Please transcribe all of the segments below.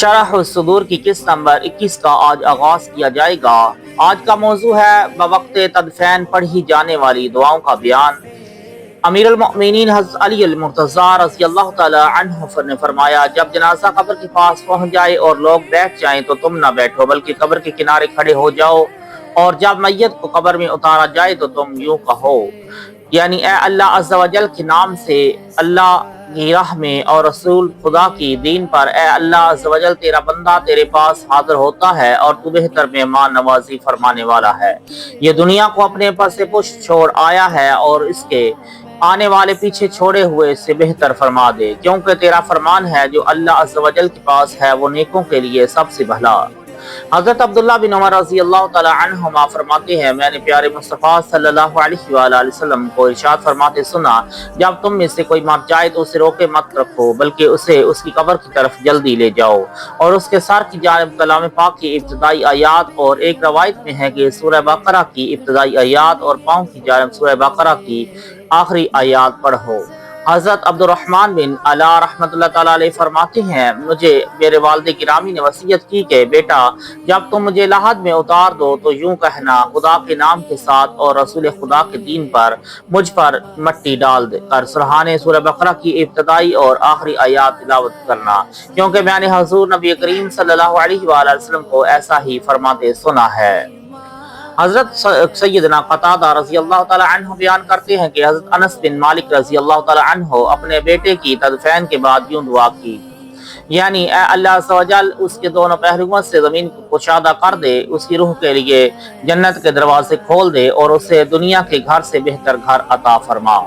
شرح الصدور کی قسط نمبر 21 کا آج آغاز کیا جائے گا۔ آج کا موضوع ہے بوقت تدفین پڑھی جانے والی دعاؤں کا بیان۔ امیر المؤمنین حضرت علی المرتضی رضی اللہ تعالی عنہ نے فرمایا، جب جنازہ قبر کے پاس پہنچ جائے اور لوگ بیٹھ جائیں تو تم نہ بیٹھو بلکہ قبر کے کنارے کھڑے ہو جاؤ، اور جب میت کو قبر میں اتارا جائے تو تم یوں کہو، یعنی اے اللہ عز و جل کے نام سے، اللہ کی راہ میں اور رسول خدا کی دین پر، اے اللہ عز و جل تیرا بندہ تیرے پاس حاضر ہوتا ہے اور تو بہتر مہمان نوازی فرمانے والا ہے۔ یہ دنیا کو اپنے پر سے پشت چھوڑ آیا ہے اور اس کے آنے والے پیچھے چھوڑے ہوئے سے بہتر فرما دے، کیونکہ تیرا فرمان ہے جو اللہ عز و جل کے پاس ہے وہ نیکوں کے لیے سب سے بھلا۔ حضرت عبداللہ بن عمر رضی اللہ تعالی عنہما فرماتے ہیں، میں نے پیارے مصطفیٰ صلی اللہ علیہ وآلہ وسلم کو ارشاد فرماتے سنا، جب تم میں سے کوئی مر جائے تو اسے روکے مت رکھو بلکہ اسے اس کی قبر کی طرف جلدی لے جاؤ، اور اس کے سر کی جانب کلام پاک کی ابتدائی آیات، اور ایک روایت میں ہے کہ سورہ بقرہ کی ابتدائی آیات، اور پاؤں کی جانب سورہ بقرہ کی آخری آیات پڑھو۔ حضرت عبد الرحمن بن علا رحمۃ اللہ تعالیٰ علیہ فرماتے ہیں، مجھے میرے والد گرامی نے وصیت کی کہ بیٹا جب تم مجھے لحد میں اتار دو تو یوں کہنا، خدا کے نام کے ساتھ اور رسول خدا کے دین پر مجھ پر مٹی ڈال کر سرہانے سورہ بقرہ کی ابتدائی اور آخری آیات تلاوت کرنا، کیونکہ میں نے حضور نبی کریم صلی اللہ علیہ وآلہ وسلم کو ایسا ہی فرماتے سنا ہے۔ حضرت سیدنا قتادہ رضی اللہ تعالی عنہ بیان کرتے ہیں کہ حضرت انس بن مالک رضی اللہ تعالی عنہ اپنے بیٹے کی تدفین کے بعد یوں دعا کی، یعنی اے اللہ عز و جل اس کے دونوں پہلوؤں سے زمین کو کشادہ کر دے، اس کی روح کے لیے جنت کے دروازے کھول دے اور اسے دنیا کے گھر سے بہتر گھر عطا فرما۔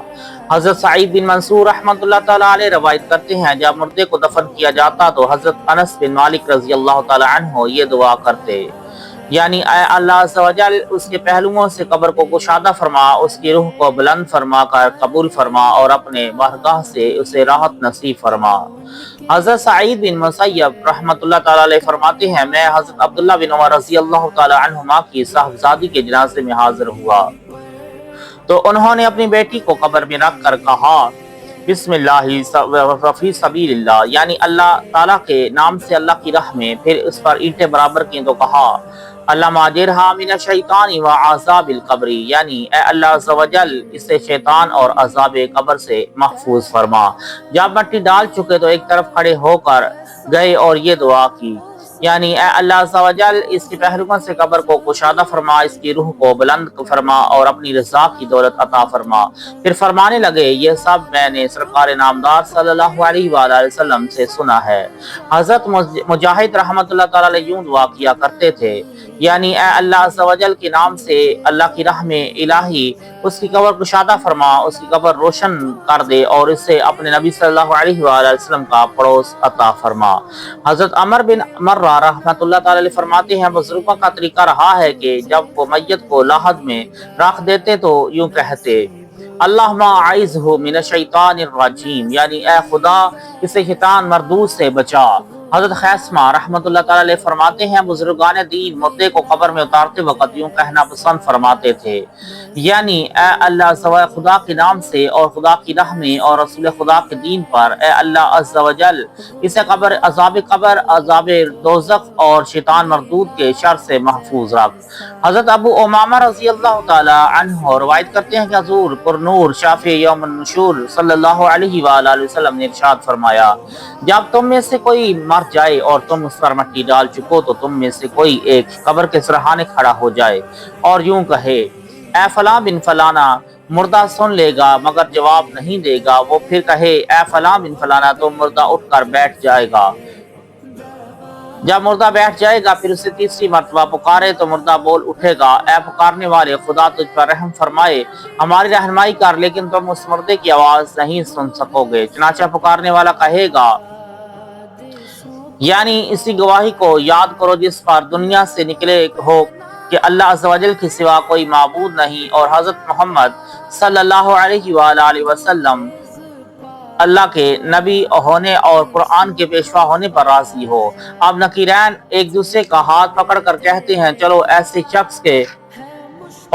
حضرت سعید بن منصور رحمۃ اللہ تعالی علیہ روایت کرتے ہیں، جب مردے کو دفن کیا جاتا تو حضرت انس بن مالک رضی اللہ تعالی عنہ یہ دعا کرتے، یعنی اے اللہ عز و جل اس کے پہلوؤں سے قبر کو کشادہ فرما، اس کی روح کو بلند فرما کر قبول فرما اور اپنے بارگاہ سے اسے راحت نصیب فرما۔ حضرت سعید بن مسیب رحمۃ اللہ تعالی علیہ فرماتے ہیں، میں حضرت عبداللہ بن عمر رضی اللہ تعالی عنہما کی صاحبزادی کے جنازے میں حاضر ہوا تو انہوں نے اپنی بیٹی کو قبر میں رکھ کر کہا، بسم اللہ فی سبیل اللہ، یعنی اللہ تعالیٰ کے نام سے اللہ کی راہ میں، پھر اس پر اینٹیں برابر کی تو کہا، اللہم اجرھا من الشیطان وعذاب القبر، یعنی اے اللہ عز و جل اسے شیطان اور عذاب قبر سے محفوظ فرما۔ جب مٹی ڈال چکے تو ایک طرف کھڑے ہو کر گئے اور یہ دعا کی، یعنی اے اللہ عز و جل اس کے پہلوؤں سے قبر کو کشادہ فرما، اس کی روح کو بلند فرما اور اپنی رضا کی دولت عطا فرما۔ پھر فرمانے لگے، یہ سب میں نے سرکار نامدار صلی اللہ علیہ وآلہ وسلم سے سنا ہے۔ حضرت مجاہد رحمۃ اللہ تعالی علیہ یوں دعا کیا کرتے تھے، یعنی اے اللہ عز و جل کے نام سے اللہ کی راہ میں الہی اس کی قبر کشادہ فرما، اس کی قبر روشن کر دے اور اسے اپنے نبی صلی اللہ علیہ وآلہ وسلم کا پڑوس عطا فرما۔ حضرت عمر بن مرہ رحمۃ اللہ تعالی علیہ فرماتے ہیں، بزرگوں کا طریقہ رہا ہے کہ جب وہ میت کو لحد میں رکھ دیتے تو یوں کہتے، اللہم اعذہ من الشیطان الرجیم، یعنی اے خدا اسے شیطان مردود سے بچا۔ حضرت خیثمہ رحمۃ اللہ تعالی علیہ فرماتے ہیں، بزرگان دین مردے کو قبر میں اتارتے وقت یوں کہنا پسند فرماتے تھے، یعنی اے اللہ عز و جل خدا کے نام سے اور خدا کی راہ میں اور رسول خدا کے دین پر، اے اللہ عز و جل اسے قبر، عذاب دوزخ اور شیطان مردود کے شر سے محفوظ رکھ۔ حضرت ابو امامہ رضی اللہ تعالی عنہ روایت کرتے ہیں کہ حضور پر نور شافع یوم النشور صلی اللہ علیہ وآلہ وسلم نے ارشاد فرمایا، جب تم میں سے کوئی مر جائے اور تم اس پر مٹی ڈال چکو تو تم میں سے کوئی ایک قبر کے سرہانے کھڑا ہو جائے اور یوں کہے، اے فلاں بن فلانا، مردہ سن لے گا مگر جواب نہیں دے گا، وہ پھر کہے، اے فلاں بن فلانا، تو مردہ اٹھ کر بیٹھ جائے گا۔ جب مردہ بیٹھ جائے گا پھر اسے تیسری مرتبہ پکارے تو مردہ بول اٹھے گا، اے پکارنے والے، خدا تجھ پر رحم فرمائے، ہماری رہنمائی کر، لیکن تم اس مردے کی آواز نہیں سن سکو گے۔ چنانچہ پکارنے والا کہے گا، یعنی اسی گواہی کو یاد کرو جس پر دنیا سے نکلے ہو کہ اللہ عز و جل کے سوا کوئی معبود نہیں، اور حضرت محمد صلی اللہ علیہ وآلہ وسلم اللہ کے نبی ہونے اور قرآن کے پیشوا ہونے پر راضی ہو۔ اب نکیرین ایک دوسرے کا ہاتھ پکڑ کر کہتے ہیں، چلو ایسے شخص کے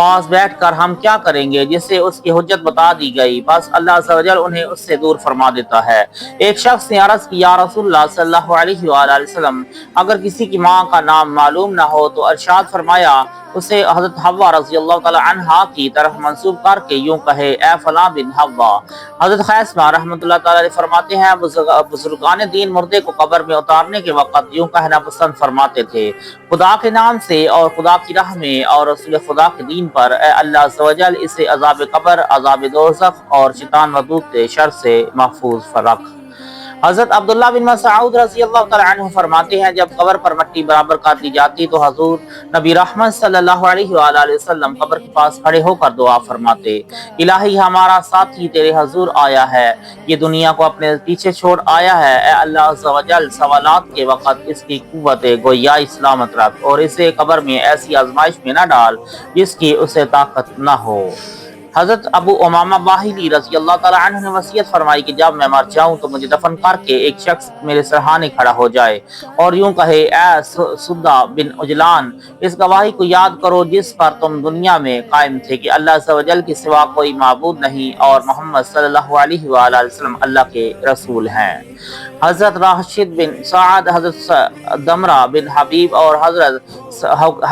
پاس بیٹھ کر ہم کیا کریں گے، جسے اس کی حجت بتا دی گئی، بس اللہ عز و جل انہیں اس سے دور فرما دیتا ہے۔ ایک شخص نے عرض کی، یا رسول اللہ صلی اللہ علیہ وآلہ وسلم، اگر کسی کی ماں کا نام معلوم نہ ہو تو ارشاد فرمایا اسے حضرت حوا رضی اللہ تعالی عنہا کی طرف منسوب کر کے یوں کہے، اے فلاں بن حوا۔ حضرت خیثمہ رحمۃ اللہ تعالی علیہ فرماتے ہیں، بزرگان دین مردے کو قبر میں اتارنے کے وقت یوں کہنا پسند فرماتے تھے، خدا کے نام سے اور خدا کی راہ میں اور رسول خدا کے دین پر، اے اللہ عز و جل اسے عذاب قبر، عذاب دوزخ اور شیطان مردود کے شر سے محفوظ فرق۔ حضرت عبداللہ بن مسعود رضی اللہ تعالیٰ عنہ فرماتے ہیں، جب قبر پر مٹی برابر کر دی جاتی تو حضور نبی رحمت صلی اللہ علیہ وآلہ وسلم قبر کے پاس کھڑے ہو کر دعا فرماتے، الہی ہمارا ساتھی تیرے حضور آیا ہے، یہ دنیا کو اپنے پیچھے چھوڑ آیا ہے، اے اللہ عز و جل سوالات کے وقت اس کی قوت گویائی سلامت رکھ اور اسے قبر میں ایسی آزمائش میں نہ ڈال جس کی اسے طاقت نہ ہو۔ حضرت ابو امامہ باہلی رضی اللہ تعالیٰ عنہ نے وصیت فرمائی کہ جب میں مر جاؤں تو مجھے دفن کر کے ایک شخص میرے سرہانے کھڑا ہو جائے اور یوں کہے، اے سدہ بن عجلان، اس گواہی کو یاد کرو جس پر تم دنیا میں قائم تھے کہ اللہ عز و جل کے سوا کوئی معبود نہیں اور محمد صلی اللہ علیہ وآلہ وسلم اللہ کے رسول ہیں۔ حضرت راشد بن سعد، حضرت دمرہ بن حبیب اور حضرت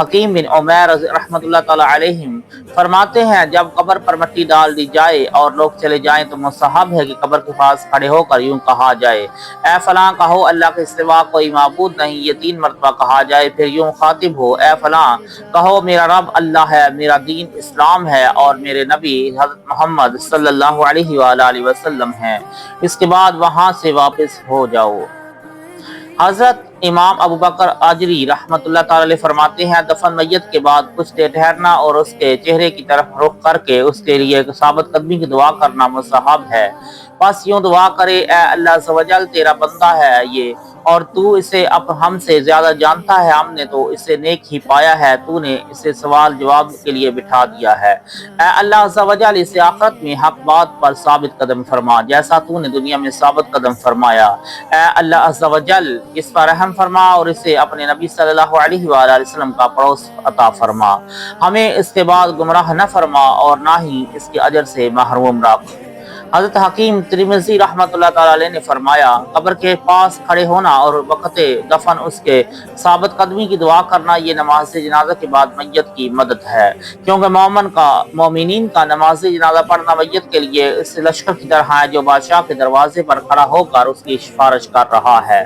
حکیم بن عمیر رحمۃ اللہ تعالیٰ علیہم فرماتے ہیں، جب قبر پر مٹی ڈال دی جائے اور لوگ چلے جائیں تو مستحب ہے کہ قبر کے پاس کھڑے ہو کر یوں کہا جائے، اے فلاں کہو اللہ کے سوا کوئی معبود نہیں، یہ 3 مرتبہ کہا جائے، پھر یوں خاطب ہو، اے فلاں کہو میرا رب اللہ ہے، میرا دین اسلام ہے اور میرے نبی حضرت محمد صلی اللہ علیہ وآلہ وسلم ہیں، اس کے بعد وہاں سے واپس ہو جاؤ۔ حضرت امام ابو بکر اجری رحمۃ اللہ تعالی علیہ فرماتے ہیں، دفن میت کے بعد کچھ دیر ٹھہرنا اور اس کے چہرے کی طرف رخ کر کے اس کے لیے ثابت قدمی کی دعا کرنا مستحب ہے۔ بس یوں دعا کرے، اے اللہ عز و جل تیرا بندہ ہے یہ اور تو اسے اب ہم سے زیادہ جانتا ہے، ہم نے تو اسے نیک ہی پایا ہے، تو نے اسے سوال جواب کے لیے بٹھا دیا ہے، اے اللہ عز و جل اسے آخرت میں حق بات پر ثابت قدم فرما جیسا تو نے دنیا میں ثابت قدم فرمایا، اے اللہ عز و جل اس پر رحم فرما اور اسے اپنے نبی صلی اللہ علیہ وآلہ وسلم کا پڑوس عطا فرما، ہمیں اس کے بعد گمراہ نہ فرما اور نہ ہی اس کے اجر سے محروم رکھ۔ حضرت حکیم ترمذی رحمۃ اللہ تعالی علیہ نے فرمایا، قبر کے پاس کھڑے ہونا اور وقت دفن اس کے ثابت قدمی کی دعا کرنا یہ نماز جنازہ کے بعد میت کی مدد ہے، کیونکہ مومنین کا نماز جنازہ پڑھنا میت کے لیے اس لشکر کی طرح ہے جو بادشاہ کے دروازے پر کھڑا ہو کر اس کی سفارش کر رہا ہے،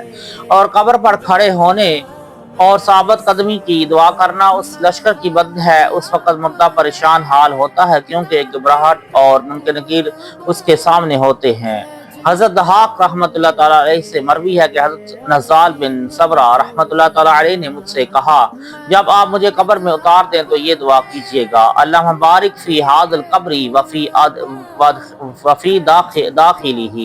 اور قبر پر کھڑے ہونے اور ثابت قدمی کی دعا کرنا اس لشکر کی مدد ہے۔ اس وقت مردہ پریشان حال ہوتا ہے کیونکہ گھبراہٹ اور منکر نکیر اس کے سامنے ہوتے ہیں۔ حضرت ضحاک رحمۃ اللہ تعالیٰ علیہ سے مروی ہے کہ حضرت نزال بن صبرہ رحمۃ اللہ تعالیٰ علیہ نے مجھ سے کہا، جب آپ مجھے قبر میں اتار دیں تو یہ دعا کیجیے گا، اللہم بارک فی ھذا القبر وفی داخلہ،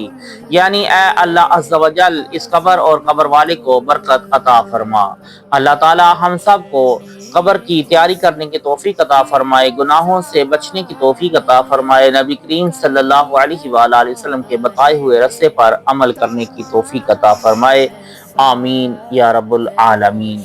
یعنی اے اللہ عز و جل اس قبر اور قبر والے کو برکت عطا فرما۔ اللہ تعالیٰ ہم سب کو قبر کی تیاری کرنے کی توفیق عطا فرمائے، گناہوں سے بچنے کی توفیق عطا فرمائے، نبی کریم صلی اللہ علیہ وآلہ وسلم کے بتائے ہوئے راستے پر عمل کرنے کی توفیق عطا فرمائے، آمین یا رب العالمین۔